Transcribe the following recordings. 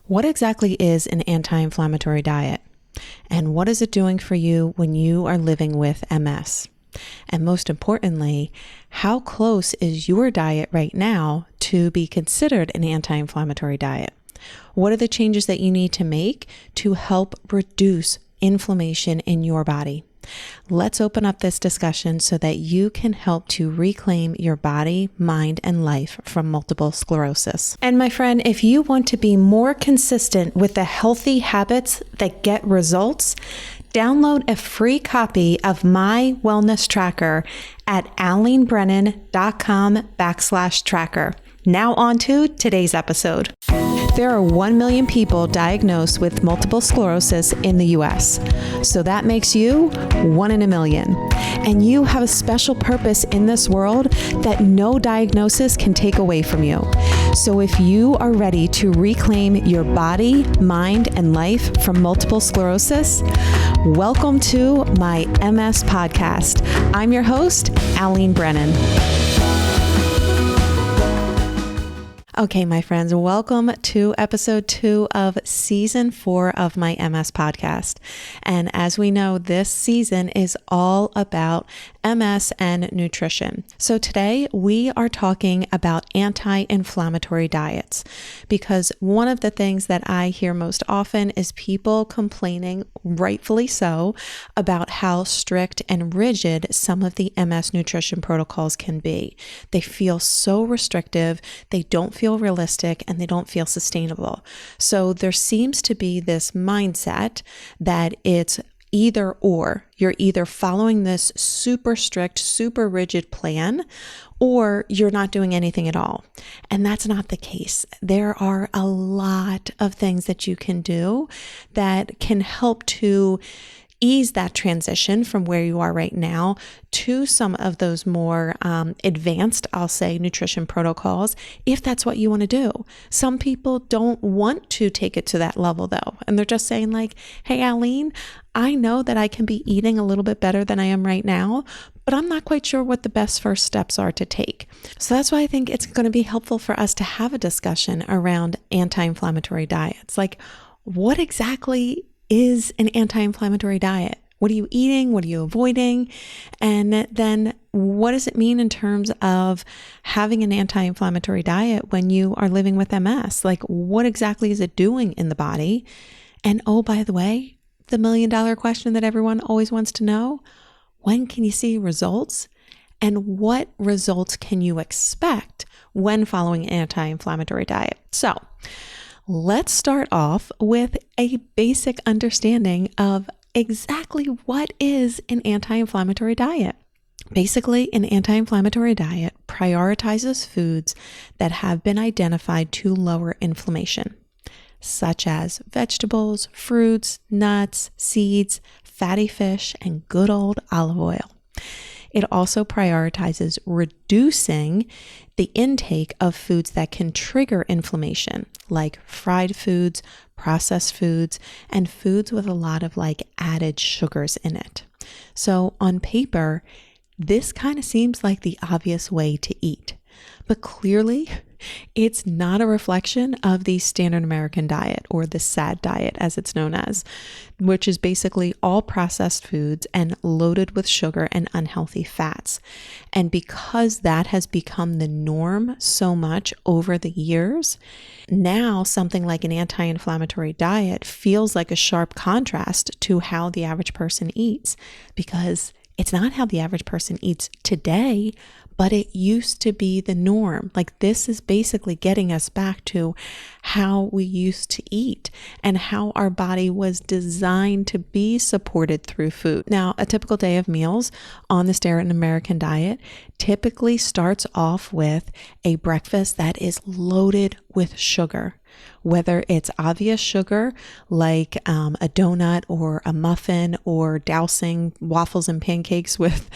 What exactly is an anti-inflammatory diet? And what is it doing for you when you are living with MS? And most importantly, how close is your diet right now to be considered an anti-inflammatory diet? What are the changes that you need to make to help reduce inflammation in your body? Let's open up this discussion so that you can help to reclaim your body, mind, and life from multiple sclerosis. And my friend, if you want to be more consistent with the healthy habits that get results, download a free copy of my wellness tracker at alenebrennan.com/tracker. Now on to today's episode. There are 1 million people diagnosed with multiple sclerosis in the US. So that makes you 1 in a million. And you have a special purpose in this world that no diagnosis can take away from you. So if you are ready to reclaim your body, mind, and life from multiple sclerosis, welcome to my MS podcast. I'm your host, Alene Brennan. Okay, my friends, welcome to episode 2 of season 4 of my MS podcast. And as we know, this season is all about MS and nutrition. So today we are talking about anti-inflammatory diets, because one of the things that I hear most often is people complaining, rightfully so, about how strict and rigid some of the MS nutrition protocols can be. They feel so restrictive, they don't feel realistic, and they don't feel sustainable. So there seems to be this mindset that it's either or. You're either following this super strict, super rigid plan, or you're not doing anything at all. And that's not the case. There are a lot of things that you can do that can help to ease that transition from where you are right now to some of those more advanced, I'll say, nutrition protocols, if that's what you want to do. Some people don't want to take it to that level though. And they're just saying like, hey, Alene, I know that I can be eating a little bit better than I am right now, but I'm not quite sure what the best first steps are to take. So that's why I think it's going to be helpful for us to have a discussion around anti-inflammatory diets. Like, what exactly is an anti-inflammatory diet? What are you eating? What are you avoiding? And then what does it mean in terms of having an anti-inflammatory diet when you are living with MS? Like, what exactly is it doing in the body? And oh, by the way, the $1 million question that everyone always wants to know: when can you see results? And what results can you expect when following an anti-inflammatory diet? So let's start off with a basic understanding of exactly what is an anti-inflammatory diet. Basically, an anti-inflammatory diet prioritizes foods that have been identified to lower inflammation, such as vegetables, fruits, nuts, seeds, fatty fish, and good old olive oil. It also prioritizes reducing the intake of foods that can trigger inflammation, like fried foods, processed foods, and foods with a lot of like added sugars in it. So on paper, this kind of seems like the obvious way to eat, but clearly it's not a reflection of the standard American diet, or the SAD diet as it's known as, which is basically all processed foods and loaded with sugar and unhealthy fats. And because that has become the norm so much over the years, now something like an anti-inflammatory diet feels like a sharp contrast to how the average person eats, because it's not how the average person eats today, but it used to be the norm. Like, this is basically getting us back to how we used to eat and how our body was designed to be supported through food. Now, a typical day of meals on the standard American diet typically starts off with a breakfast that is loaded with sugar. Whether it's obvious sugar like a donut or a muffin, or dousing waffles and pancakes with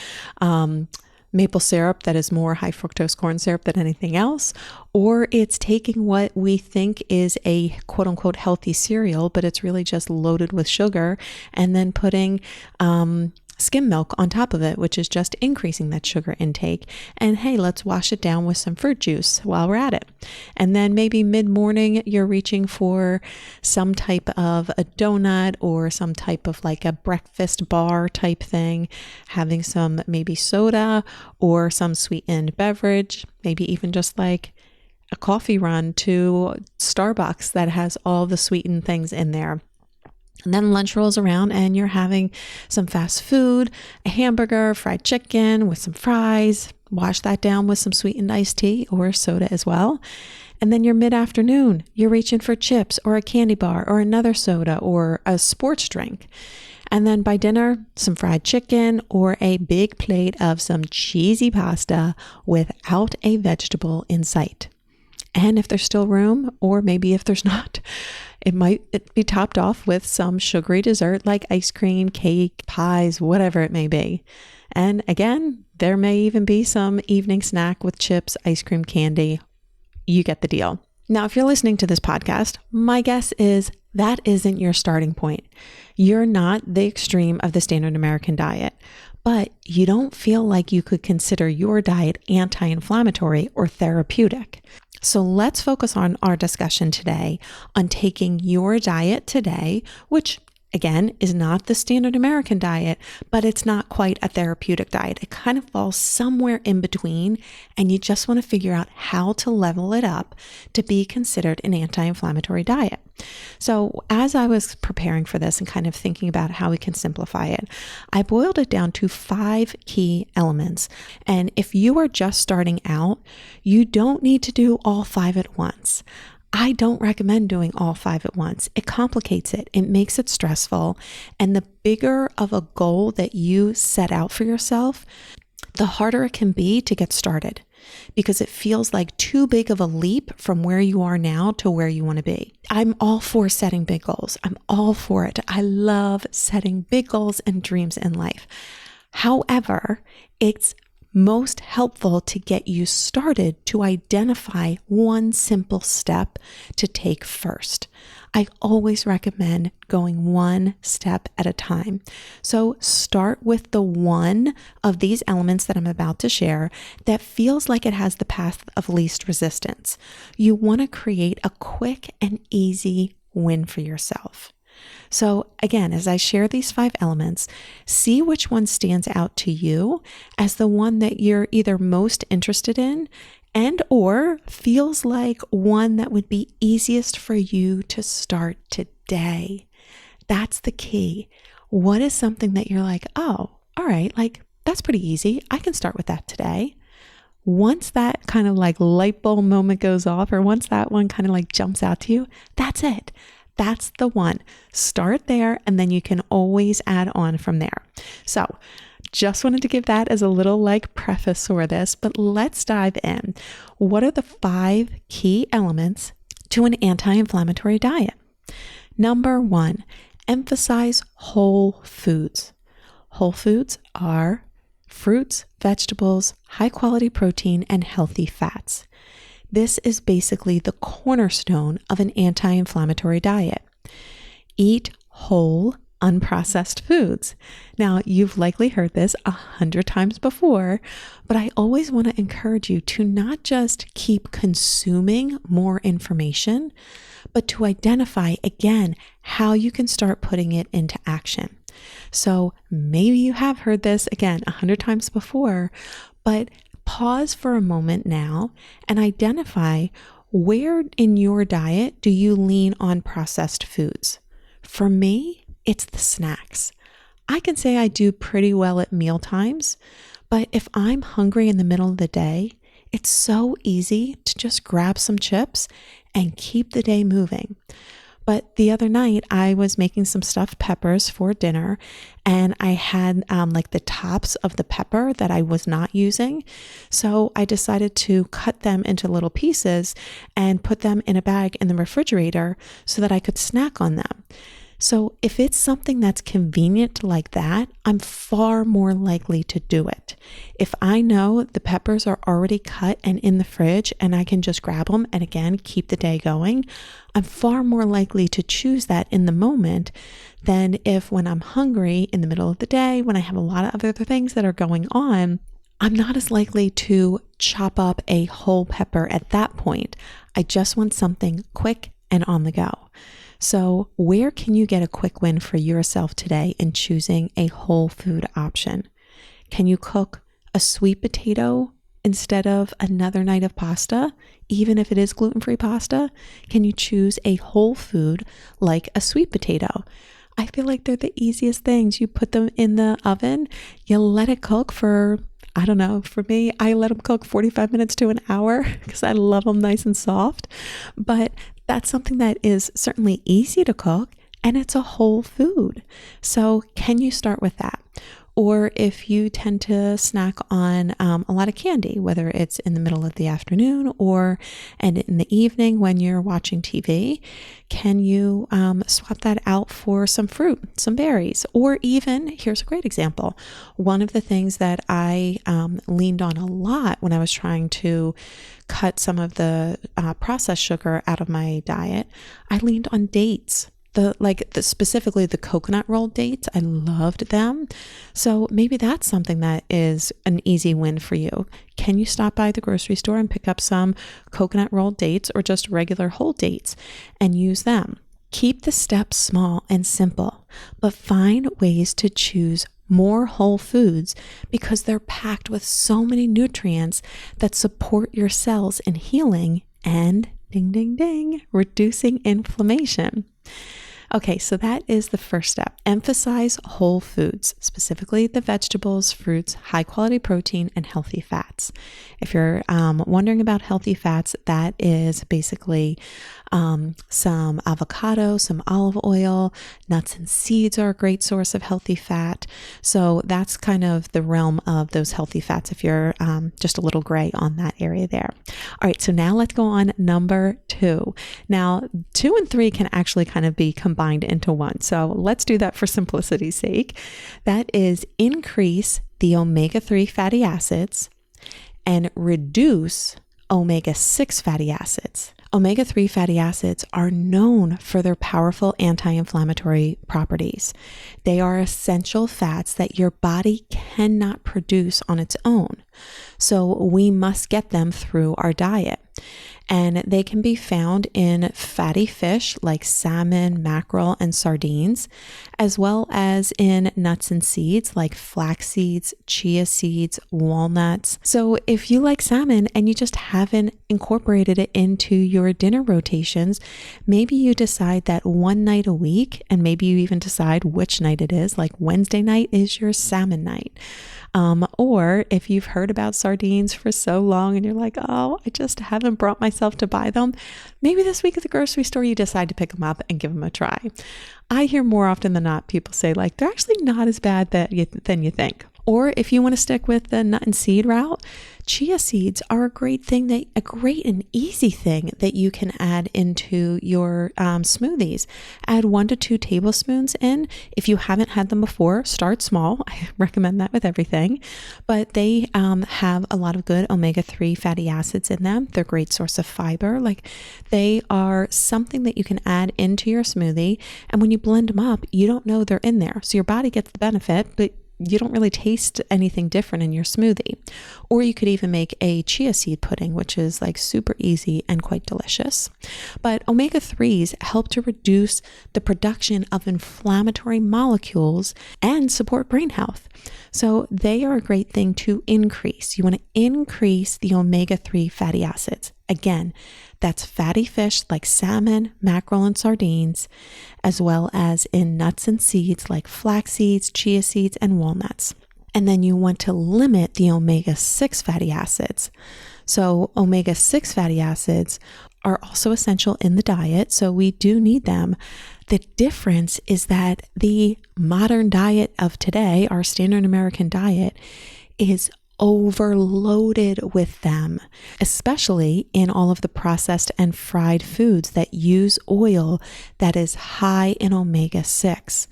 maple syrup that is more high fructose corn syrup than anything else, or it's taking what we think is a quote unquote healthy cereal, but it's really just loaded with sugar, and then putting skim milk on top of it, which is just increasing that sugar intake. And hey, let's wash it down with some fruit juice while we're at it. And then maybe mid-morning, you're reaching for some type of a donut or some type of like a breakfast bar type thing, having some maybe soda or some sweetened beverage, maybe even just like a coffee run to Starbucks that has all the sweetened things in there. And then lunch rolls around and you're having some fast food, a hamburger, fried chicken with some fries, wash that down with some sweetened iced tea or soda as well. And then your mid-afternoon, you're reaching for chips or a candy bar or another soda or a sports drink. And then by dinner, some fried chicken or a big plate of some cheesy pasta without a vegetable in sight. And if there's still room, or maybe if there's not, it might be topped off with some sugary dessert like ice cream, cake, pies, whatever it may be. And again, there may even be some evening snack with chips, ice cream, candy. You get the deal. Now, if you're listening to this podcast, my guess is that isn't your starting point. You're not the extreme of the standard American diet, but you don't feel like you could consider your diet anti-inflammatory or therapeutic. So let's focus on our discussion today on taking your diet today, which again is not the standard American diet, but it's not quite a therapeutic diet. It kind of falls somewhere in between, and you just want to figure out how to level it up to be considered an anti-inflammatory diet. So as I was preparing for this and kind of thinking about how we can simplify it, I boiled it down to 5 key elements. And if you are just starting out, you don't need to do all 5 at once. I don't recommend doing all 5 at once. It complicates it. It makes it stressful. And the bigger of a goal that you set out for yourself, the harder it can be to get started because it feels like too big of a leap from where you are now to where you want to be. I'm all for setting big goals. I'm all for it. I love setting big goals and dreams in life. However, it's most helpful to get you started to identify one simple step to take first. I always recommend going one step at a time. So start with the one of these elements that I'm about to share that feels like it has the path of least resistance. You want to create a quick and easy win for yourself. So again, as I share these 5 elements, see which one stands out to you as the one that you're either most interested in and or feels like one that would be easiest for you to start today. That's the key. What is something that you're like, oh, all right, like that's pretty easy. I can start with that today. Once that kind of like light bulb moment goes off, or once that one kind of like jumps out to you, that's it. That's the one. Start there, and then you can always add on from there. So just wanted to give that as a little like preface for this, but let's dive in. What are the 5 key elements to an anti-inflammatory diet? Number 1, emphasize whole foods. Whole foods are fruits, vegetables, high quality protein, and healthy fats. This is basically the cornerstone of an anti-inflammatory diet. Eat whole, unprocessed foods. Now, you've likely heard this 100 times before, but I always want to encourage you to not just keep consuming more information, but to identify, again, how you can start putting it into action. So maybe you have heard this, again, 100 times before, but pause for a moment now and identify where in your diet do you lean on processed foods. For me, it's the snacks. I can say I do pretty well at meal times, but if I'm hungry in the middle of the day, it's so easy to just grab some chips and keep the day moving. But the other night I was making some stuffed peppers for dinner, and I had like the tops of the pepper that I was not using. So I decided to cut them into little pieces and put them in a bag in the refrigerator so that I could snack on them. So if it's something that's convenient like that, I'm far more likely to do it. If I know the peppers are already cut and in the fridge and I can just grab them and again, keep the day going, I'm far more likely to choose that in the moment than if when I'm hungry in the middle of the day, when I have a lot of other things that are going on, I'm not as likely to chop up a whole pepper at that point. I just want something quick and on the go. So where can you get a quick win for yourself today in choosing a whole food option? Can you cook a sweet potato instead of another night of pasta, even if it is gluten-free pasta? Can you choose a whole food like a sweet potato? I feel like they're the easiest things. You put them in the oven, you let it cook for, I don't know, for me, I let them cook 45 minutes to an hour because I love them nice and soft. But that's something that is certainly easy to cook and it's a whole food. So can you start with that? Or if you tend to snack on a lot of candy, whether it's in the middle of the afternoon and in the evening when you're watching TV, can you swap that out for some fruit, some berries? Or even, here's a great example. One of the things that I leaned on a lot when I was trying to cut some of the processed sugar out of my diet, I leaned on dates. Specifically the coconut rolled dates. I loved them. So maybe that's something that is an easy win for you. Can you stop by the grocery store and pick up some coconut rolled dates or just regular whole dates and use them? Keep the steps small and simple, but find ways to choose more whole foods because they're packed with so many nutrients that support your cells in healing and ding, ding, ding, reducing inflammation. Okay, so that is the first step. Emphasize whole foods, specifically the vegetables, fruits, high quality protein, and healthy fats. If you're wondering about healthy fats, that is basically some avocado, some olive oil, nuts and seeds are a great source of healthy fat. So that's kind of the realm of those healthy fats if you're just a little gray on that area there. All right, so now let's go on number 2. Now, 2 and 3 can actually kind of be combined into one. So let's do that for simplicity's sake. That is increase the omega-3 fatty acids and reduce omega-6 fatty acids. Omega-3 fatty acids are known for their powerful anti-inflammatory properties. They are essential fats that your body cannot produce on its own. So we must get them through our diet. And they can be found in fatty fish like salmon, mackerel, and sardines, as well as in nuts and seeds like flax seeds, chia seeds, walnuts. So if you like salmon and you just haven't incorporated it into your dinner rotations, maybe you decide that one night a week, and maybe you even decide which night it is, like Wednesday night is your salmon night. Or if you've heard about sardines for so long and you're like, oh, I just haven't brought myself to buy them, maybe this week at the grocery store you decide to pick them up and give them a try. I hear more often than not people say like they're actually not as bad than you think. Or if you want to stick with the nut and seed route, chia seeds are a great and easy thing that you can add into your smoothies. Add 1 to 2 tablespoons in. If you haven't had them before, start small. I recommend that with everything. But they have a lot of good omega-3 fatty acids in them. They're a great source of fiber. Like they are something that you can add into your smoothie. And when you blend them up, you don't know they're in there. So your body gets the benefit, but you don't really taste anything different in your smoothie. Or you could even make a chia seed pudding, which is like super easy and quite delicious. But omega-3s help to reduce the production of inflammatory molecules and support brain health. So they are a great thing to increase. You want to increase the omega-3 fatty acids. Again, that's fatty fish like salmon, mackerel, and sardines, as well as in nuts and seeds like flax seeds, chia seeds, and walnuts. And then you want to limit the omega-6 fatty acids. So omega-6 fatty acids are also essential in the diet, so we do need them. The difference is that the modern diet of today, our standard American diet, is overloaded with them, especially in all of the processed and fried foods that use oil that is high in omega-6.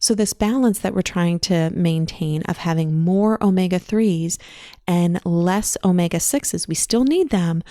So this balance that we're trying to maintain of having more omega-3s and less omega-6s, we still need them,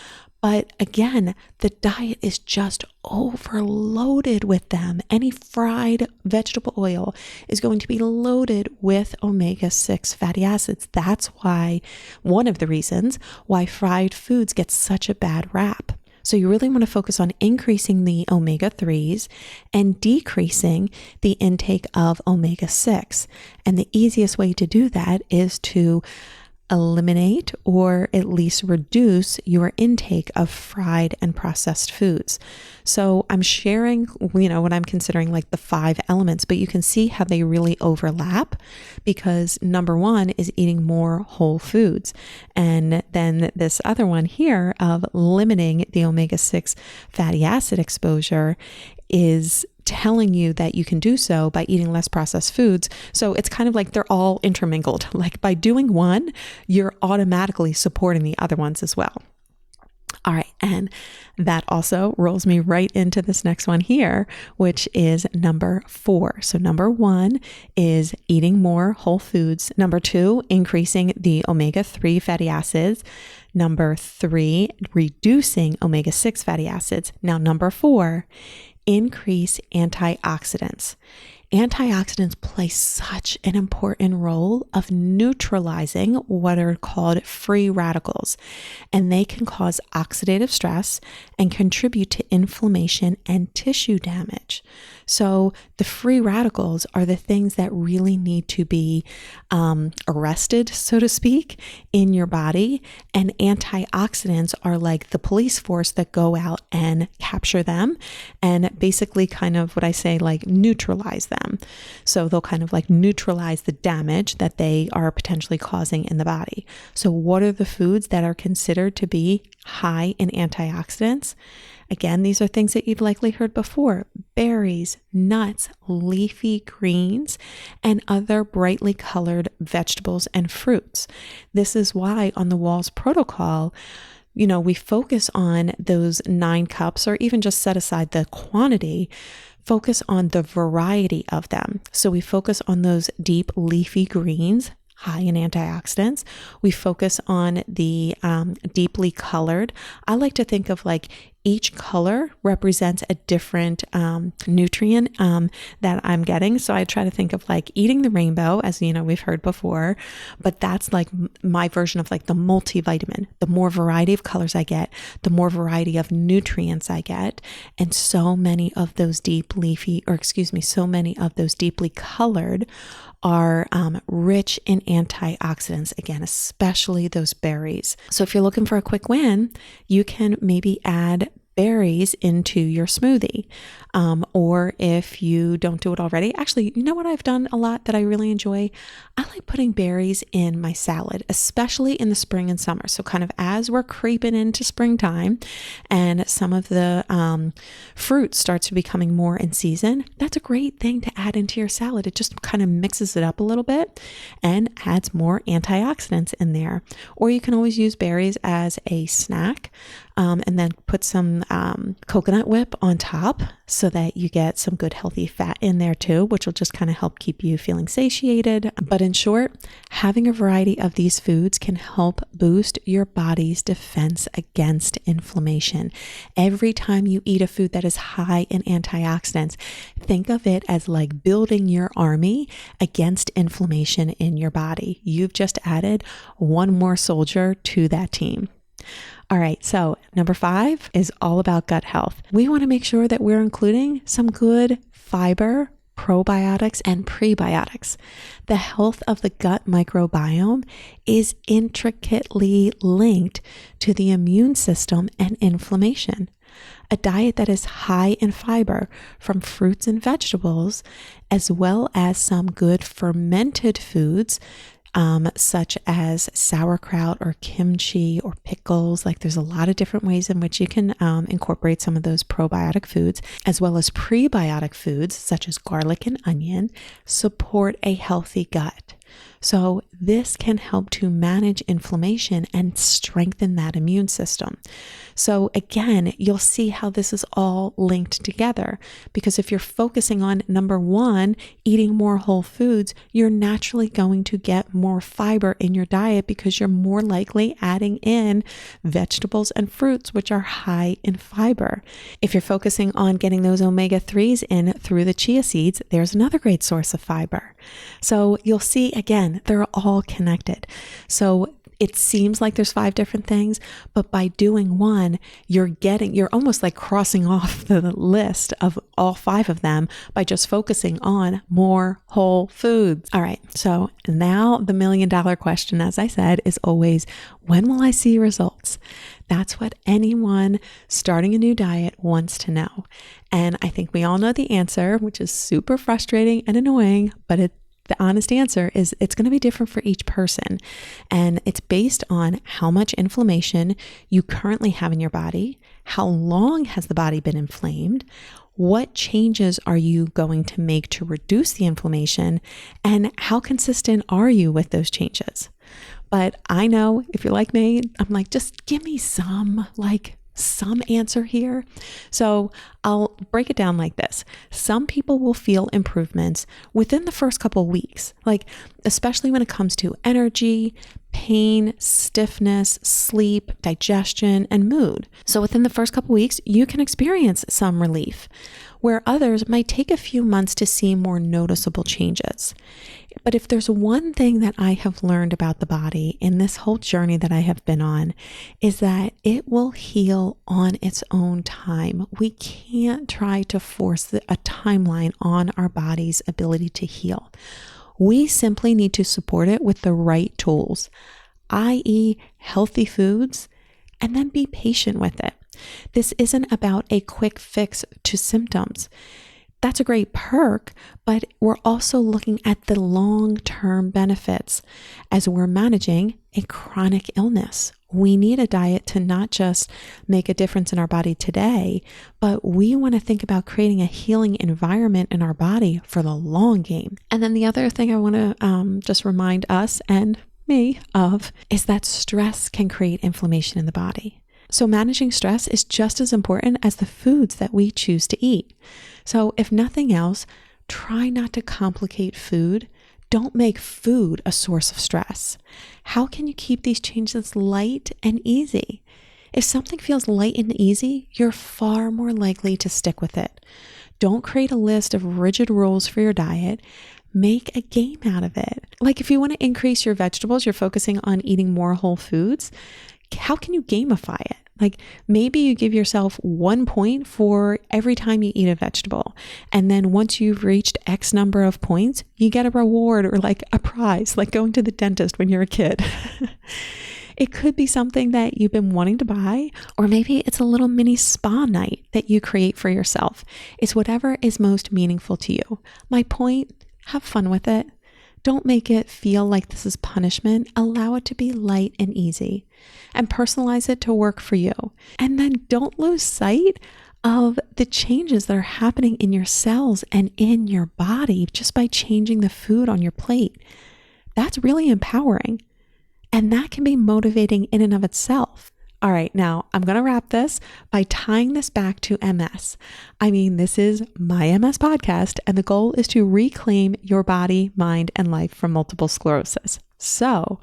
but again, the diet is just overloaded with them. Any fried vegetable oil is going to be loaded with omega-6 fatty acids. That's why, one of the reasons why fried foods get such a bad rap. So you really want to focus on increasing the omega-3s and decreasing the intake of omega-6. And the easiest way to do that is to eliminate or at least reduce your intake of fried and processed foods. So I'm sharing, what I'm considering like the 5 elements, but you can see how they really overlap, because number 1 is eating more whole foods. And then this other one here of limiting the omega-6 fatty acid exposure is telling you that you can do so by eating less processed foods. So it's kind of like they're all intermingled. Like by doing one, you're automatically supporting the other ones as well. All right. And that also rolls me right into this next one here, which is number 4. So number 1 is eating more whole foods. Number 2, increasing the omega-3 fatty acids. Number 3, reducing omega-6 fatty acids. Now, number 4, increase antioxidants. Antioxidants play such an important role of neutralizing what are called free radicals, and they can cause oxidative stress and contribute to inflammation and tissue damage. So the free radicals are the things that really need to be arrested, so to speak, in your body, and antioxidants are like the police force that go out and capture them and basically kind of what I say, like neutralize them. So they'll kind of like neutralize the damage that they are potentially causing in the body. So what are the foods that are considered to be high in antioxidants? Again, these are things that you've likely heard before: berries, nuts, leafy greens, and other brightly colored vegetables and fruits. This is why on the Walls Protocol, we focus on those 9 cups, or even just set aside the quantity, focus on the variety of them. So we focus on those deep leafy greens, high in antioxidants. We focus on the deeply colored. I like to think of like each color represents a different nutrient that I'm getting. So I try to think of like eating the rainbow, as we've heard before, but that's like my version of like the multivitamin. The more variety of colors I get, the more variety of nutrients I get. And so many of those so many of those deeply colored are rich in antioxidants, again, especially those berries. So if you're looking for a quick win, you can maybe add berries into your smoothie. Or if you don't do it already, actually, you know what I've done a lot that I really enjoy? I like putting berries in my salad, especially in the spring and summer. So kind of as we're creeping into springtime and some of the fruit starts to becoming more in season, that's a great thing to add into your salad. It just kind of mixes it up a little bit and adds more antioxidants in there. Or you can always use berries as a snack. And then put some coconut whip on top so that you get some good healthy fat in there too, which will just kind of help keep you feeling satiated. But in short, having a variety of these foods can help boost your body's defense against inflammation. Every time you eat a food that is high in antioxidants, think of it as like building your army against inflammation in your body. You've just added one more soldier to that team. All right, so number 5 is all about gut health. We want to make sure that we're including some good fiber, probiotics, and prebiotics. The health of the gut microbiome is intricately linked to the immune system and inflammation. A diet that is high in fiber from fruits and vegetables, as well as some good fermented foods, such as sauerkraut or kimchi or pickles. Like there's a lot of different ways in which you can incorporate some of those probiotic foods, as well as prebiotic foods such as garlic and onion, support a healthy gut. So this can help to manage inflammation and strengthen that immune system. So again, you'll see how this is all linked together, because if you're focusing on number one, eating more whole foods, you're naturally going to get more fiber in your diet because you're more likely adding in vegetables and fruits, which are high in fiber. If you're focusing on getting those omega-3s in through the chia seeds, there's another great source of fiber. So you'll see, again, they're all connected. So it seems like there's 5 different things, but by doing one, you're almost like crossing off the list of all 5 of them by just focusing on more whole foods. All right. So now the $1 million question, as I said, is always, when will I see results? That's what anyone starting a new diet wants to know. And I think we all know the answer, which is super frustrating and annoying, but the honest answer is it's going to be different for each person. And it's based on how much inflammation you currently have in your body, how long has the body been inflamed, what changes are you going to make to reduce the inflammation, and how consistent are you with those changes. But I know if you're like me, I'm like, just give me some answer here. So I'll break it down like this. Some people will feel improvements within the first couple of weeks, especially when it comes to energy, pain, stiffness, sleep, digestion, and mood. So within the first couple of weeks, you can experience some relief, where others might take a few months to see more noticeable changes. But if there's one thing that I have learned about the body in this whole journey that I have been on, is that it will heal on its own time. We can't try to force a timeline on our body's ability to heal. We simply need to support it with the right tools, i.e., healthy foods, and then be patient with it. This isn't about a quick fix to symptoms. That's a great perk, but we're also looking at the long-term benefits as we're managing a chronic illness. We need a diet to not just make a difference in our body today, but we want to think about creating a healing environment in our body for the long game. And then the other thing I want to just remind us and me of is that stress can create inflammation in the body. So managing stress is just as important as the foods that we choose to eat. So if nothing else, try not to complicate food. Don't make food a source of stress. How can you keep these changes light and easy? If something feels light and easy, you're far more likely to stick with it. Don't create a list of rigid rules for your diet. Make a game out of it. If you want to increase your vegetables, you're focusing on eating more whole foods. How can you gamify it? Maybe you give yourself 1 point for every time you eat a vegetable. And then once you've reached X number of points, you get a reward or a prize, like going to the dentist when you're a kid. It could be something that you've been wanting to buy, or maybe it's a little mini spa night that you create for yourself. It's whatever is most meaningful to you. My point, have fun with it. Don't make it feel like this is punishment. Allow it to be light and easy, and personalize it to work for you. And then don't lose sight of the changes that are happening in your cells and in your body just by changing the food on your plate. That's really empowering, and that can be motivating in and of itself. All right, now I'm going to wrap this by tying this back to MS. This is my MS podcast, and the goal is to reclaim your body, mind, and life from multiple sclerosis. So,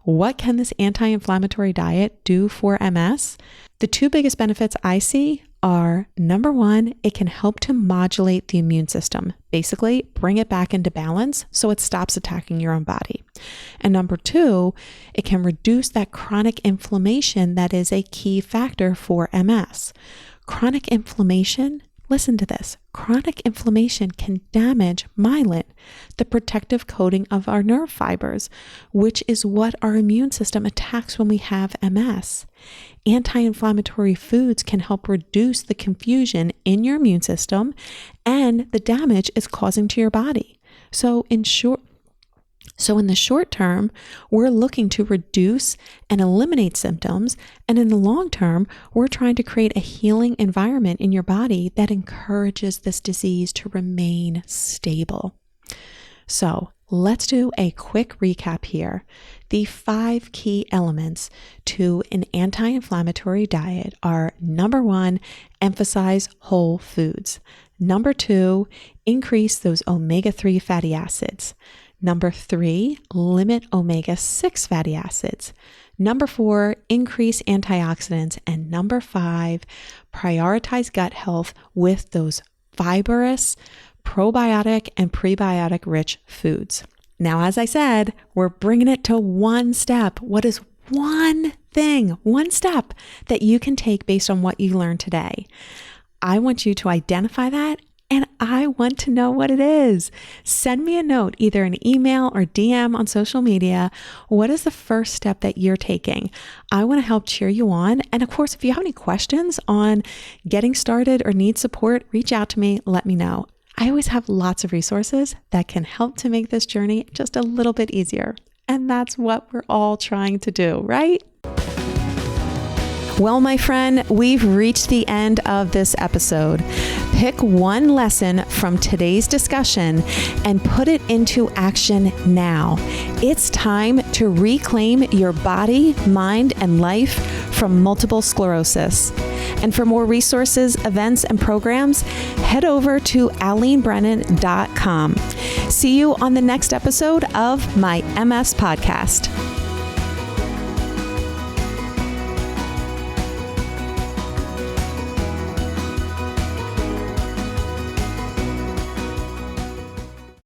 what can this anti-inflammatory diet do for MS? The 2 biggest benefits I see are, number 1, it can help to modulate the immune system, basically bring it back into balance so it stops attacking your own body. And number 2, it can reduce that chronic inflammation that is a key factor for MS. Chronic inflammation, listen to this, chronic inflammation can damage myelin, the protective coating of our nerve fibers, which is what our immune system attacks when we have MS. Anti-inflammatory foods can help reduce the confusion in your immune system and the damage it's causing to your body. So in the short term, we're looking to reduce and eliminate symptoms. And in the long term, we're trying to create a healing environment in your body that encourages this disease to remain stable. So let's do a quick recap here. The 5 key elements to an anti-inflammatory diet are: number 1, emphasize whole foods. Number 2, increase those omega-3 fatty acids. Number 3, limit omega-6 fatty acids. Number 4, increase antioxidants. And number 5, prioritize gut health with those fibrous, probiotic, and prebiotic rich foods. Now, as I said, we're bringing it to one step. What is one thing, one step that you can take based on what you learned today? I want you to identify that, and I want to know what it is. Send me a note, either an email or DM on social media. What is the first step that you're taking? I want to help cheer you on. And of course, if you have any questions on getting started or need support, reach out to me, let me know. I always have lots of resources that can help to make this journey just a little bit easier. And that's what we're all trying to do, right? Well, my friend, we've reached the end of this episode. Pick one lesson from today's discussion and put it into action now. It's time to reclaim your body, mind, and life from multiple sclerosis. And for more resources, events, and programs, head over to alenebrennan.com. See you on the next episode of my MS podcast.